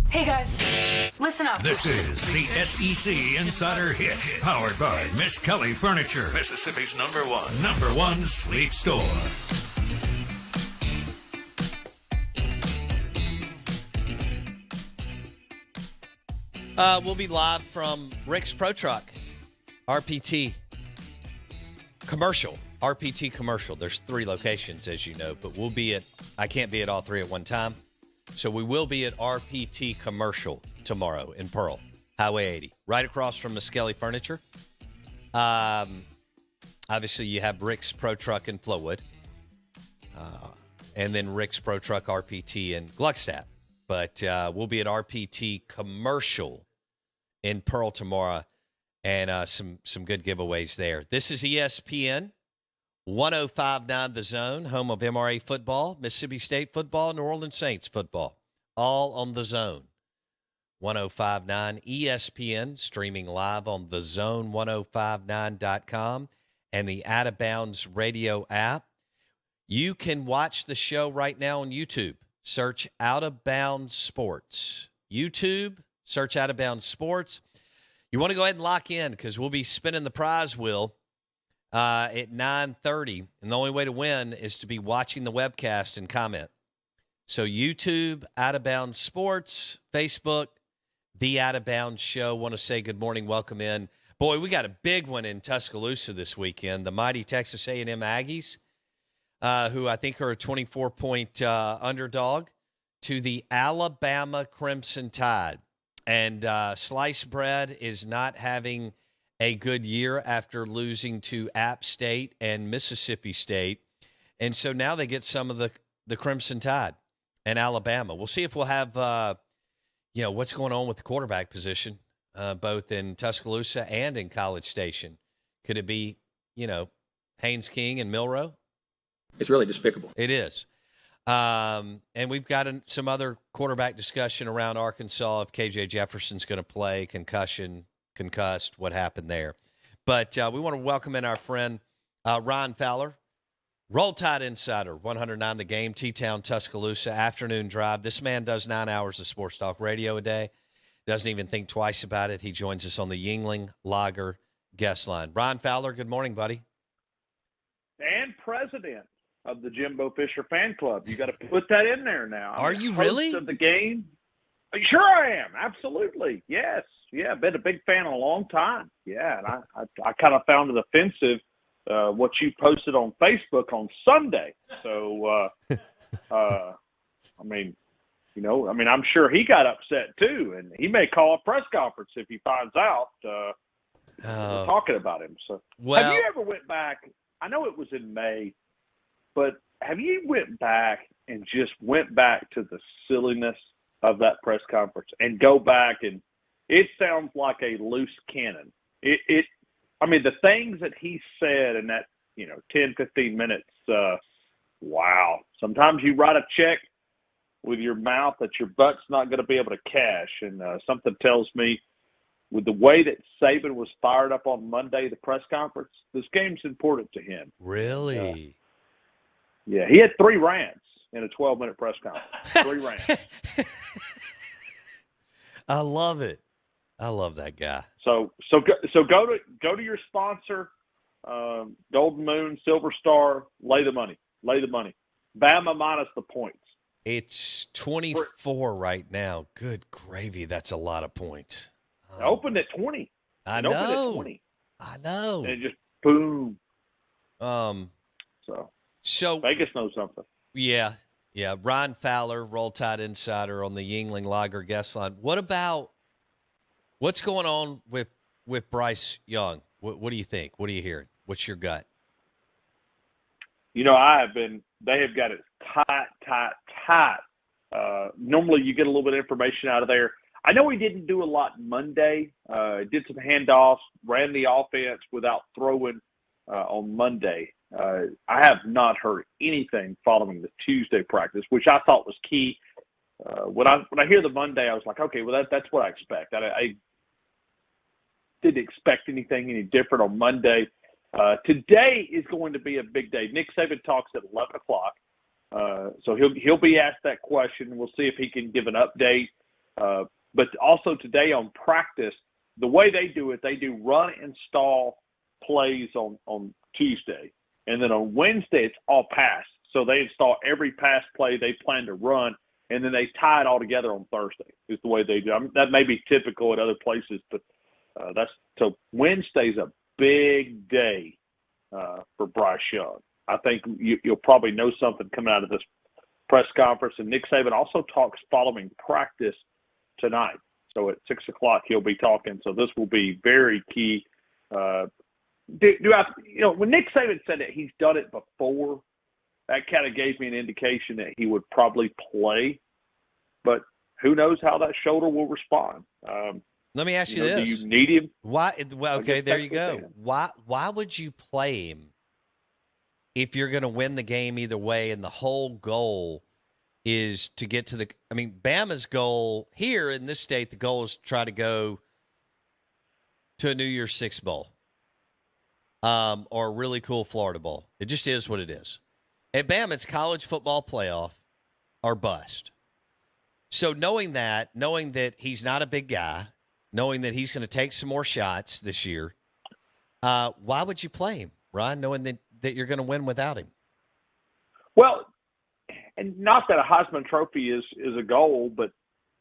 Hey guys, listen up. This is the SEC Insider Hit, powered by Miss Kelly Furniture, Mississippi's number one sleep store. We'll be live from Rick's Pro Truck, RPT Commercial. RPT Commercial. There's 3 locations, as you know, but I can't be at all 3 at one time. So we will be at RPT Commercial tomorrow in Pearl, Highway 80, right across from Miskelly Furniture. Obviously, you have Rick's Pro Truck in Flowood, and then Rick's Pro Truck RPT in Gluckstadt. But we'll be at RPT Commercial in Pearl tomorrow, and some good giveaways there. This is ESPN 105.9 The Zone, home of MRA football, Mississippi State football, New Orleans Saints football, all on The Zone. 105.9 ESPN, streaming live on thezone1059.com and the Out of Bounds radio app. You can watch the show right now on YouTube. Search Out of Bounds Sports. YouTube, search Out of Bounds Sports. You want to go ahead and lock in because we'll be spinning the prize wheel at 9:30, and the only way to win is to be watching the webcast and comment. So YouTube, Out of Bounds Sports, Facebook, The Out of Bounds Show. Want to say good morning, welcome in. Boy, we got a big one in Tuscaloosa this weekend. The mighty Texas A&M Aggies, who I think are a 24-point underdog, to the Alabama Crimson Tide. And Sliced Bread is not having a good year after losing to App State and Mississippi State. And so now they get some of the Crimson Tide and Alabama. We'll see if we'll have, what's going on with the quarterback position, both in Tuscaloosa and in College Station. Could it be, Haynes King and Milroe? It's really despicable. It is. And we've got some other quarterback discussion around Arkansas if KJ Jefferson's going to play, concussed, what happened there. But we want to welcome in our friend Ryan Fowler, Roll Tide Insider, 109 The Game, T-Town, Tuscaloosa, afternoon drive. This man does 9 hours of sports talk radio a day, doesn't even think twice about it. He joins us on the Yuengling Lager guest line. Ryan Fowler, good morning, buddy. And president of the Jimbo Fisher fan club. You got to put that in there now. Are you really? Host of the game. Sure I am. Absolutely. Yes. Yeah, I've been a big fan in a long time. Yeah, and I kind of found it offensive what you posted on Facebook on Sunday. So, I'm sure he got upset too, and he may call a press conference if he finds out we're talking about him. So, have you ever went back? I know it was in May, but have you went back and just went back to the silliness of that press conference and go back and it sounds like a loose cannon. The things that he said in that, 10, 15 minutes, wow. Sometimes you write a check with your mouth that your butt's not going to be able to cash. And something tells me with the way that Saban was fired up on Monday, the press conference, this game's important to him. Really? Yeah, he had 3 rants in a 12-minute press conference. 3 rants. I love it. I love that guy. So go to your sponsor, Golden Moon, Silver Star, lay the money. Bama minus the points. It's 24 right now. Good gravy, that's a lot of points. Opened at 20. I Opened at know. 20. I know. And it just boom. So Vegas knows something. Yeah. Ryan Fowler, Roll Tide Insider on the Yuengling Lager guest line. What about what's going on with Bryce Young? What do you think? What are you hearing? What's your gut? They have got it tight. Normally you get a little bit of information out of there. I know he didn't do a lot Monday. Did some handoffs, ran the offense without throwing on Monday. I have not heard anything following the Tuesday practice, which I thought was key. When I hear the Monday, I was like, okay, well that's what I expect. I didn't expect anything any different on Monday. Today is going to be a big day. Nick Saban talks at 11 o'clock, so he'll be asked that question. We'll see if he can give an update. But also today on practice, the way they do it, they do run install plays on Tuesday. And then on Wednesday, it's all pass. So they install every pass play they plan to run, and then they tie it all together on Thursday is the way they do. I mean, that may be typical at other places, but so Wednesday's a big day for Bryce Young. I think you'll probably know something coming out of this press conference. And Nick Saban also talks following practice tonight. So at 6 o'clock he'll be talking. So this will be very key. When Nick Saban said that he's done it before, that kind of gave me an indication that he would probably play. But who knows how that shoulder will respond. Let me ask you this: do you need him? Why? Well, okay, there you go. Why would you play him if you're going to win the game either way, and the whole goal is to get to the – I mean, Bama's goal here in this state, the goal is to try to go to a New Year's Six Bowl or a really cool Florida Bowl. It just is what it is. At Bama, it's college football playoff or bust. So knowing that he's not a big guy, knowing that he's going to take some more shots this year, why would you play him, Ryan, knowing that you're going to win without him? Well, and not that a Heisman Trophy is a goal, but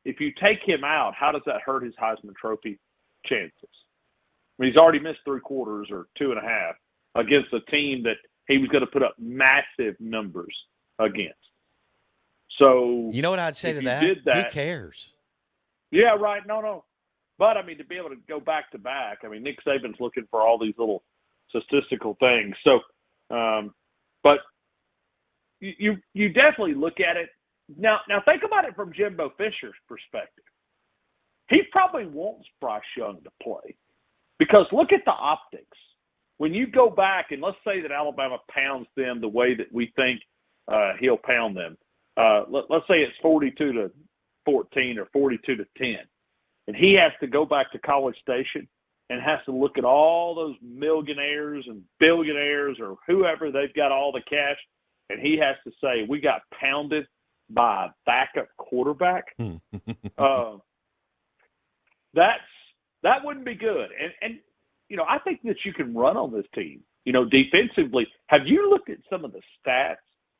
if you take him out, how does that hurt his Heisman Trophy chances? I mean, he's already missed 3 quarters or 2.5 against a team that he was going to put up massive numbers against. So you know what I'd say to that? Who cares? Yeah, right. No. But, I mean, to be able to go back-to-back, I mean, Nick Saban's looking for all these little statistical things. So, but you definitely look at it. Now think about it from Jimbo Fisher's perspective. He probably wants Bryce Young to play because look at the optics. When you go back, and let's say that Alabama pounds them the way that we think he'll pound them. Let's say it's 42-14 or 42-10. And he has to go back to College Station and has to look at all those millionaires and billionaires or whoever, they've got all the cash, and he has to say, we got pounded by a backup quarterback. That wouldn't be good. And I think that you can run on this team. Defensively, have you looked at some of the stats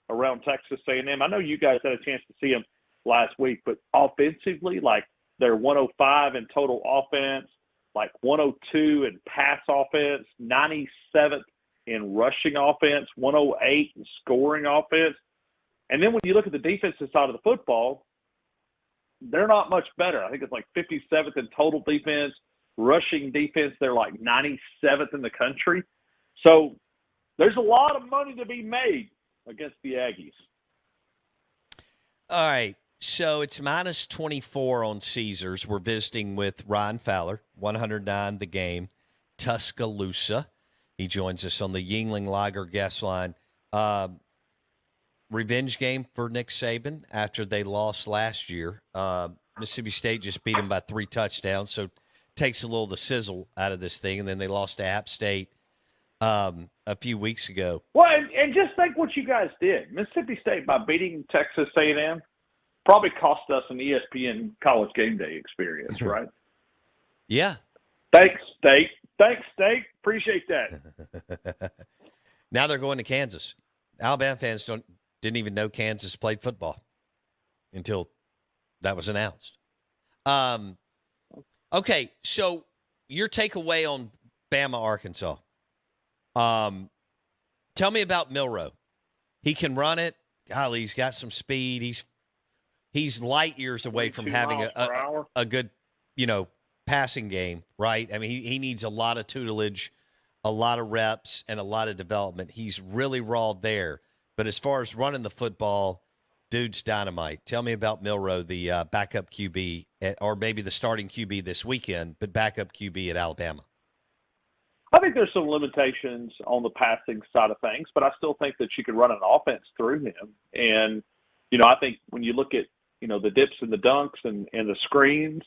around Texas A&M? I know you guys had a chance to see them last week, but offensively, like, they're 105 in total offense, like 102 in pass offense, 97th in rushing offense, 108 in scoring offense. And then when you look at the defensive side of the football, they're not much better. I think it's like 57th in total defense. Rushing defense, they're like 97th in the country. So there's a lot of money to be made against the Aggies. All right. So it's minus 24 on Caesars. We're visiting with Ryan Fowler, 109 the game, Tuscaloosa. He joins us on the Yuengling Lager guest line. Revenge game for Nick Saban after they lost last year. Mississippi State just beat him by 3 touchdowns, so takes a little of the sizzle out of this thing. And then they lost to App State a few weeks ago. Well, and just think what you guys did. Mississippi State, by beating Texas A&M, probably cost us an ESPN College Game Day experience, right? Yeah. Thanks, State. Appreciate that. Now they're going to Kansas. Alabama fans didn't even know Kansas played football until that was announced. Okay, so your takeaway on Bama, Arkansas. Tell me about Milroe. He can run it. Golly, he's got some speed. He's light years away from having a good, passing game, right? I mean, he needs a lot of tutelage, a lot of reps, and a lot of development. He's really raw there. But as far as running the football, dude's dynamite. Tell me about Milroe, the backup QB, or maybe the starting QB this weekend, but backup QB at Alabama. I think there's some limitations on the passing side of things, but I still think that you can run an offense through him. And, I think when you look at, the dips and the dunks and the screens,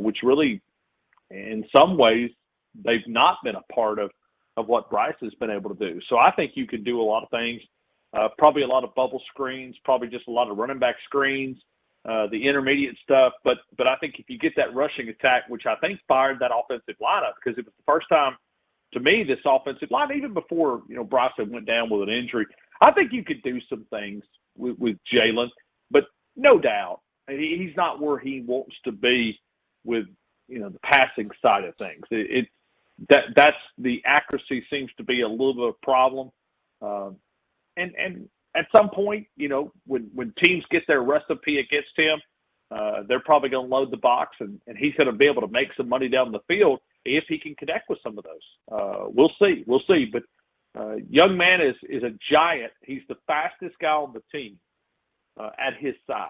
which really, in some ways, they've not been a part of what Bryce has been able to do. So I think you can do a lot of things, probably a lot of bubble screens, probably just a lot of running back screens. the intermediate stuff. But I think if you get that rushing attack, which I think fired that offensive lineup, because it was the first time to me this offensive line, even before Bryson went down with an injury, I think you could do some things with Jalen. But no doubt, he's not where he wants to be with the passing side of things. That's the accuracy seems to be a little bit of a problem. And at some point, when teams get their recipe against him, they're probably going to load the box, and he's going to be able to make some money down the field if he can connect with some of those. We'll see. But young man is a giant. He's the fastest guy on the team at his size.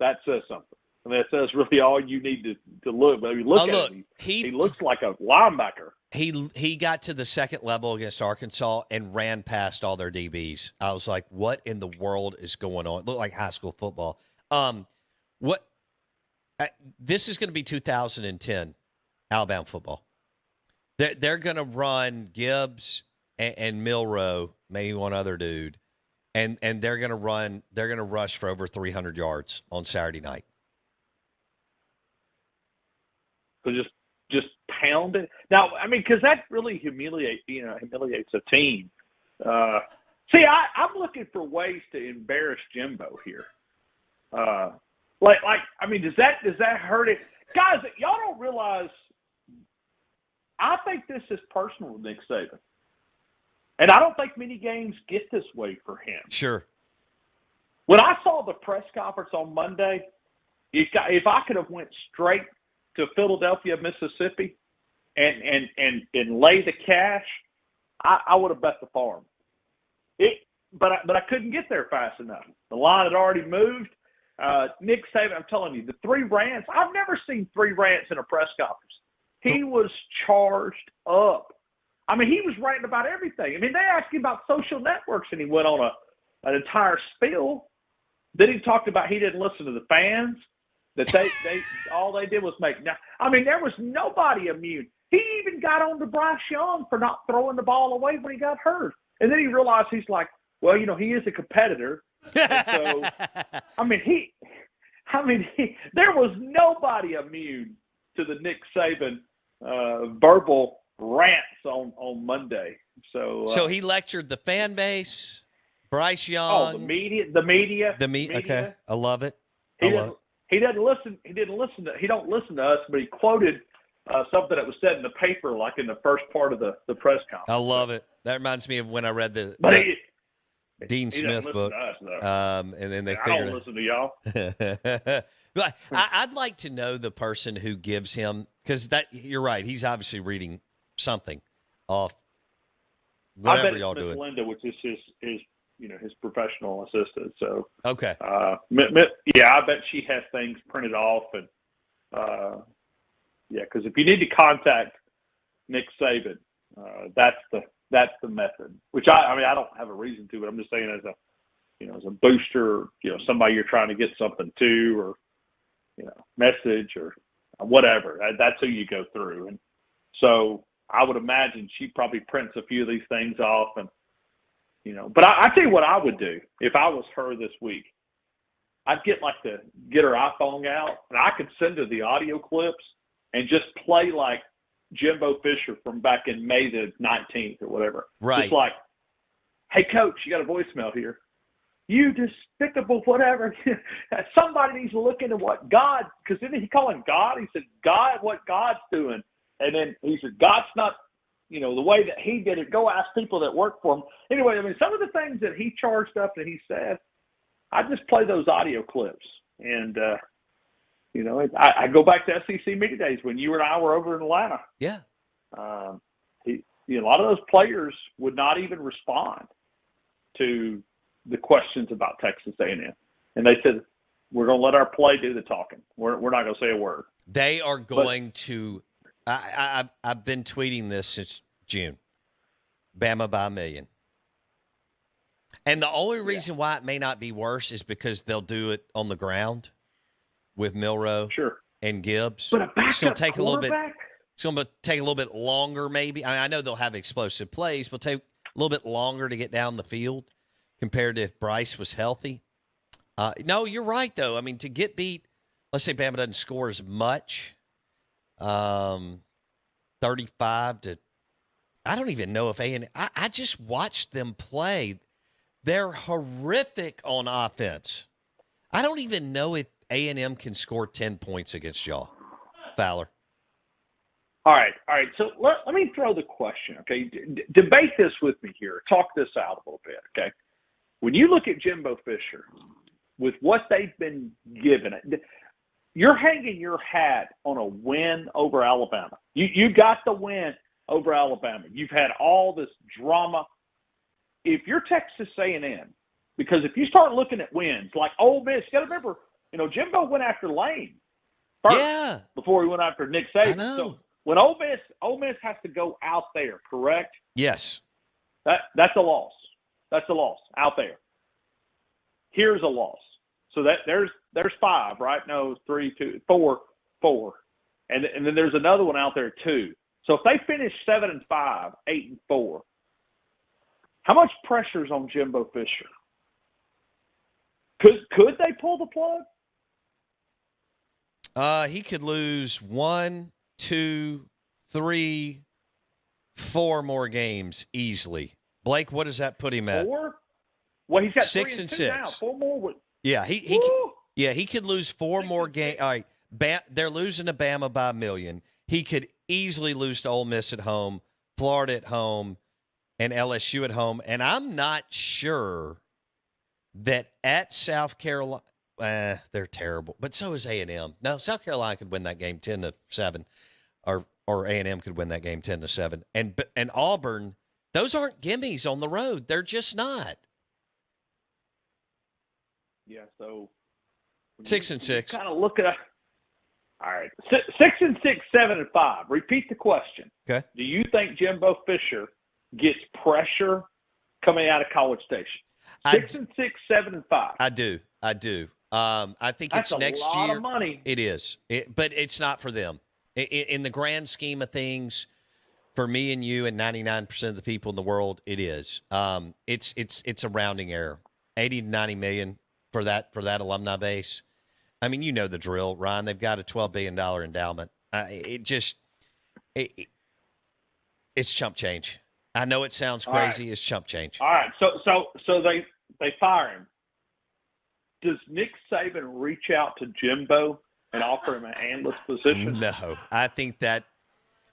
That says something. I mean, that says really all you need to look. But if you look at him, he looks like a linebacker. He got to the second level against Arkansas and ran past all their DBs. I was like, what in the world is going on? It looked like high school football. This is going to be 2010 Alabama football. They're going to run Gibbs and Milroe, maybe one other dude, and they're going to rush for over 300 yards on Saturday night. So just pound it. Now, I mean, because that really humiliates a team. See, I'm looking for ways to embarrass Jimbo here. I mean, does that hurt it, guys? Y'all don't realize. I think this is personal with Nick Saban, and I don't think many games get this way for him. Sure. When I saw the press conference on Monday, if I could have went straight to Philadelphia, Mississippi, and lay the cash, I would have bet the farm. But I couldn't get there fast enough. The line had already moved. Nick Saban, I'm telling you, the three rants. I've never seen three rants in a press conference. He was charged up. I mean, he was ranting about everything. I mean, they asked him about social networks, and he went on an entire spiel. Then he talked about he didn't listen to the fans. That they all they did was make. Now, I mean, there was nobody immune. He even got on to Bryce Young for not throwing the ball away when he got hurt. And then he realized he's like, well, he is a competitor. So, there was nobody immune to the Nick Saban verbal rants on Monday. So he lectured the fan base, Bryce Young. Oh, the media. Okay, I love it. He doesn't listen. He don't listen to us, but he quoted something that was said in the paper, like in the first part of the press conference. I love it. That reminds me of when I read the Dean Smith book. And then they figured. I don't listen to y'all. But I'd like to know the person who gives him, because you're right. He's obviously reading something off whatever y'all doing. Linda, which is his professional assistant. So okay. Yeah, I bet she has things printed off, and because if you need to contact Nick Saban, that's the method. Which I don't have a reason to, but I'm just saying as a booster, somebody you're trying to get something to, or message or whatever. That's who you go through, and so I would imagine she probably prints a few of these things off, and But I tell you what I would do if I was her this week. I'd get her iPhone out, and I could send her the audio clips and just play like Jimbo Fisher from back in May the 19th or whatever. Right. Just like, hey, Coach, you got a voicemail here. You despicable whatever. Somebody needs to look into what God, because didn't he call him God? He said, God, what God's doing. And then he said, God's not, the way that he did it. Go ask people that work for him. Anyway, some of the things that he charged up that he said, I just play those audio clips. And, I go back to SEC Media Days when you and I were over in Atlanta. Yeah. A lot of those players would not even respond to the questions about Texas A&M. And they said, we're going to let our play do the talking. We're not going to say a word. They are going to – I've been tweeting this since June. Bama by 1 million. And the only reason why it may not be worse is because they'll do it on the ground with Milroe and Gibbs. But a backup it's going to take a little bit. quarterback? It's going to take a little bit longer, maybe. I know they'll have explosive plays, but take a little bit longer to get down the field compared to if Bryce was healthy. No, you're right, though. I mean, to get beat, let's say Bama doesn't score as much, 35 to – I don't even know if I just watched them play. They're horrific on offense. I don't even know if A&M can score 10 points against y'all, Fowler. All right. So let me throw the question, okay? Debate this with me here. Talk this out a little bit, okay? When you look at Jimbo Fisher, with what they've been given, you're hanging your hat on a win over Alabama. You got the win over Alabama. You've had all this drama. If you're Texas A&M, because if you start looking at wins, like Ole Miss, you got to remember, Jimbo went after Lane first before he went after Nick Saban. I know. So when Ole Miss has to go out there, correct? Yes. That's a loss. That's a loss out there. Here's a loss. So there's 5, right? No, 3, 2, 4, and then there's another one out there too. So if they finish 7-5, 8-4, how much pressure's on Jimbo Fisher? Could they pull the plug? He could lose 1, 2, 3, 4 more games easily. Blake, what does that put him at? 4? Well, he's got 6 and 6 now. 4 more. Yeah, he could lose 4 more games. All right, they're losing to Bama by 1 million. He could easily lose to Ole Miss at home, Florida at home, and LSU at home. And I'm not sure that at South Carolina, they're terrible. But so is A&M. No, South Carolina could win that game 10-7, or A&M could win that game 10-7. And Auburn, those aren't gimmies on the road. They're just not. Yeah, so 6 and 6. Kind of look at all right, 6 and 6, 7 and 5. Repeat the question. Okay. Do you think Jimbo Fisher gets pressure coming out of College Station? 6 and 6, 7 and 5. I do. I think That's it's next year. That's a lot of money. It is, but it's not for them. In the grand scheme of things, for me and you and 99% of the people in the world, it is. It's a rounding error. 80 to 90 million for that alumni base. I mean, you know the drill, Ryan. They've got a $12 billion endowment. It's chump change. I know it sounds crazy. Right. It's chump change. All right. So they fire him. Does Nick Saban reach out to Jimbo and offer him an analyst position? No. I think that,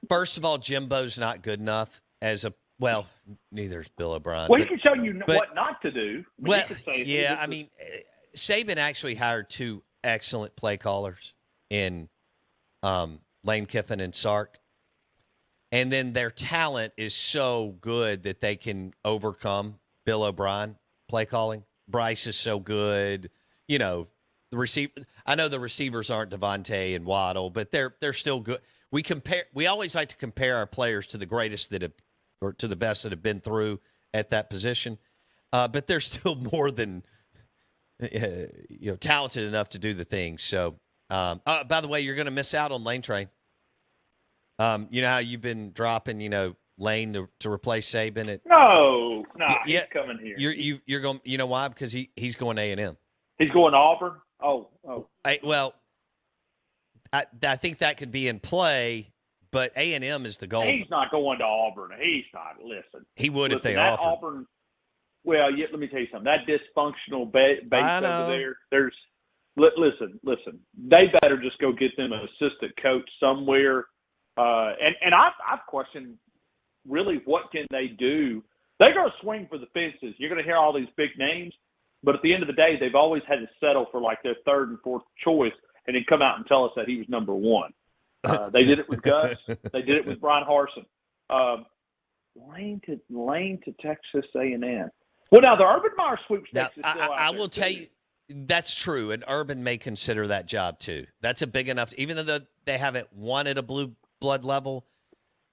first of all, Jimbo's not good enough as a – well, neither is Bill O'Brien. Well, he can show you what not to do. Well, yeah, I mean, Saban actually hired 2 excellent play callers in Lane Kiffin and Sark. And then their talent is so good that they can overcome Bill O'Brien play calling. Bryce is so good. The receiver. I know the receivers aren't Devontae and Waddle, but they're still good. We always like to compare our players to the greatest that have, or to the best that have been through at that position. But they're still more than talented enough to do the things. So, by the way, you're going to miss out on Lane Train. You know how you've been dropping, Lane to replace Saban? No, he's coming here. You're going. You know why? Because he's going A&M. He's going to Auburn. Oh. I think that could be in play, but A&M is the goal. He's not going to Auburn. He's not. Listen, he would if they offered. Auburn. Well, let me tell you something. That dysfunctional base over there. Listen. They better just go get them an assistant coach somewhere. And I've questioned really what can they do. They're going to swing for the fences. You're going to hear all these big names, but at the end of the day, they've always had to settle for like their 3rd and 4th choice, and then come out and tell us that he was number 1. They did it with Gus. They did it with Brian Harsin. Lane to Texas A&M. Well, now the Urban Meyer sweepstakes is still out I there, will tell you, that's true, and Urban may consider that job too. That's a big enough, even though they haven't won at a blue blood level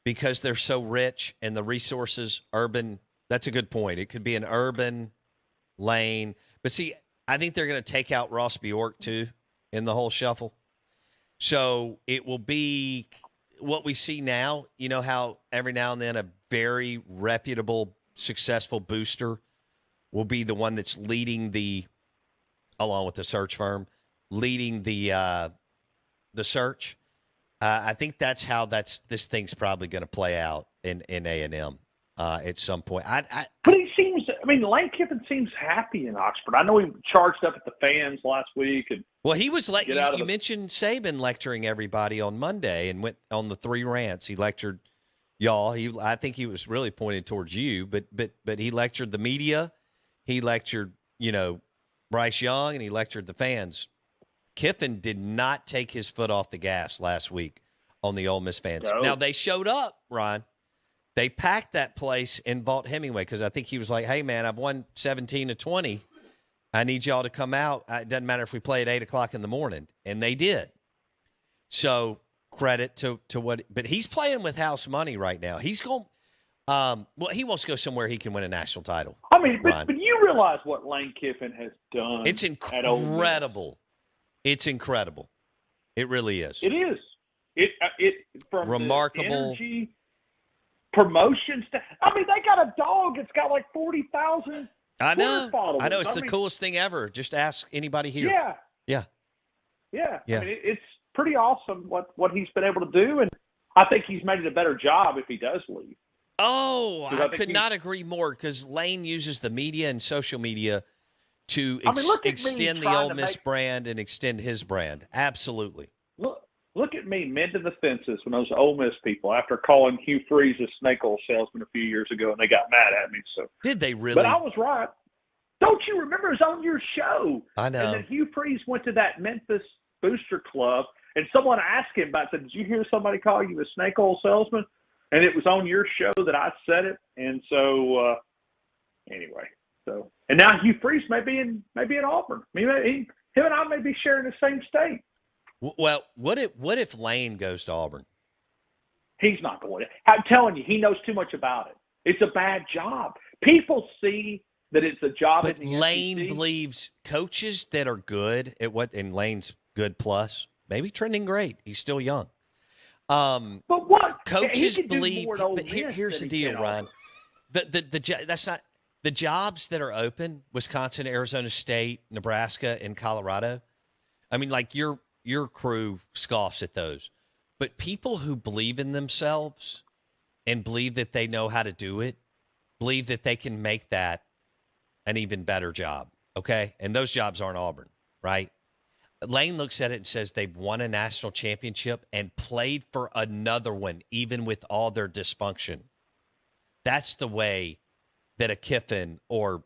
because they're so rich and the resources. Urban, that's a good point. It could be an Urban, Lane, but see, I think they're going to take out Ross Bjork too in the whole shuffle. So it will be what we see now. You know how every now and then a very reputable, successful booster will be the one that's leading the along with the search firm, leading the search. I think that's how this thing's probably going to play out in A&M at some point. But he seems. I mean, Lane Kiffin seems happy in Oxford. I know he charged up at the fans last week, and he was like you mentioned Saban lecturing everybody on Monday and went on the 3 rants. He lectured y'all. I think he was really pointed towards you, but he lectured the media. He lectured Bryce Young, and he lectured the fans. Kiffin did not take his foot off the gas last week on the Ole Miss fans. No. Now, they showed up, Ron. They packed that place in Vaught Hemingway because I think he was like, hey, man, I've won 17-20. I need y'all to come out. It doesn't matter if we play at 8 o'clock in the morning. And they did. So credit to what – but he's playing with house money right now. He's going he wants to go somewhere he can win a national title. I mean, but you realize what Lane Kiffin has done. It's incredible. It's incredible. It really is. It is. It from remarkable the energy, promotions. I mean, they got a dog. It's got like 40,000. I know. It's the coolest thing ever. Just ask anybody here. Yeah. I mean, it's pretty awesome what he's been able to do, and I think he's made it a better job if he does leave. Oh, I could not agree more because Lane uses the media and social media to extend the Ole Miss brand and extend his brand. Absolutely. Look at me, mend to the fences when those Ole Miss people, after calling Hugh Freeze a snake oil salesman a few years ago, and they got mad at me. So did they really? But I was right. Don't you remember? It was on your show. I know. And then Hugh Freeze went to that Memphis Booster Club, and someone asked him about it. Said, did you hear somebody call you a snake oil salesman? And it was on your show that I said it. And so, anyway. So, and now Hugh Freeze may be in Auburn. I mean, him and I may be sharing the same state. Well, what if Lane goes to Auburn? He's not going to. I'm telling you, he knows too much about it. It's a bad job. People see that it's a job. But Lane believes coaches that are good at and Lane's good plus, maybe trending great. He's still young. But what coaches believe? But here's the deal, Ryan. That's not. The jobs that are open, Wisconsin, Arizona State, Nebraska, and Colorado, I mean, like your crew scoffs at those. But people who believe in themselves and believe that they know how to do it, believe that they can make that an even better job, okay? And those jobs aren't Auburn, right? Lane looks at it and says they've won a national championship and played for another one, even with all their dysfunction. That's the way that a Kiffin or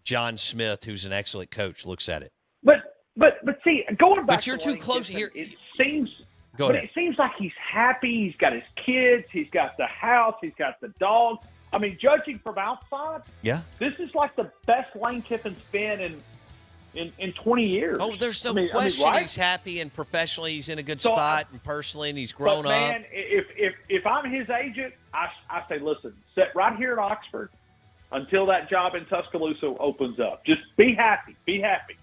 John Smith, who's an excellent coach, looks at it. But see, going back. But you're too close here. It seems. Go ahead. It seems like he's happy. He's got his kids. He's got the house. He's got the dog. I mean, judging from outside, this is like the best Lane Kiffin's been in 20 years. Oh, there's no question right? He's happy, and professionally he's in a good spot, and personally, and he's grown up. Man, if I'm his agent, I say, listen, sit right here at Oxford until that job in Tuscaloosa opens up. Just be happy. Be happy.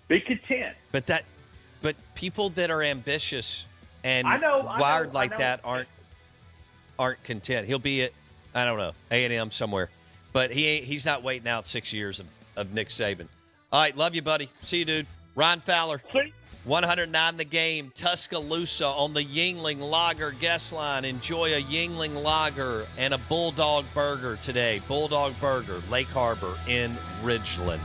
Be content. But people that are ambitious and wired like that aren't content. He'll be at, I don't know, A&M somewhere. But he's not waiting out 6 years of Nick Saban. All right, love you, buddy. See you, dude. Ryan Fowler, 109 The Game, Tuscaloosa on the Yuengling Lager guest line. Enjoy a Yuengling Lager and a Bulldog Burger today. Bulldog Burger, Lake Harbor in Ridgeland.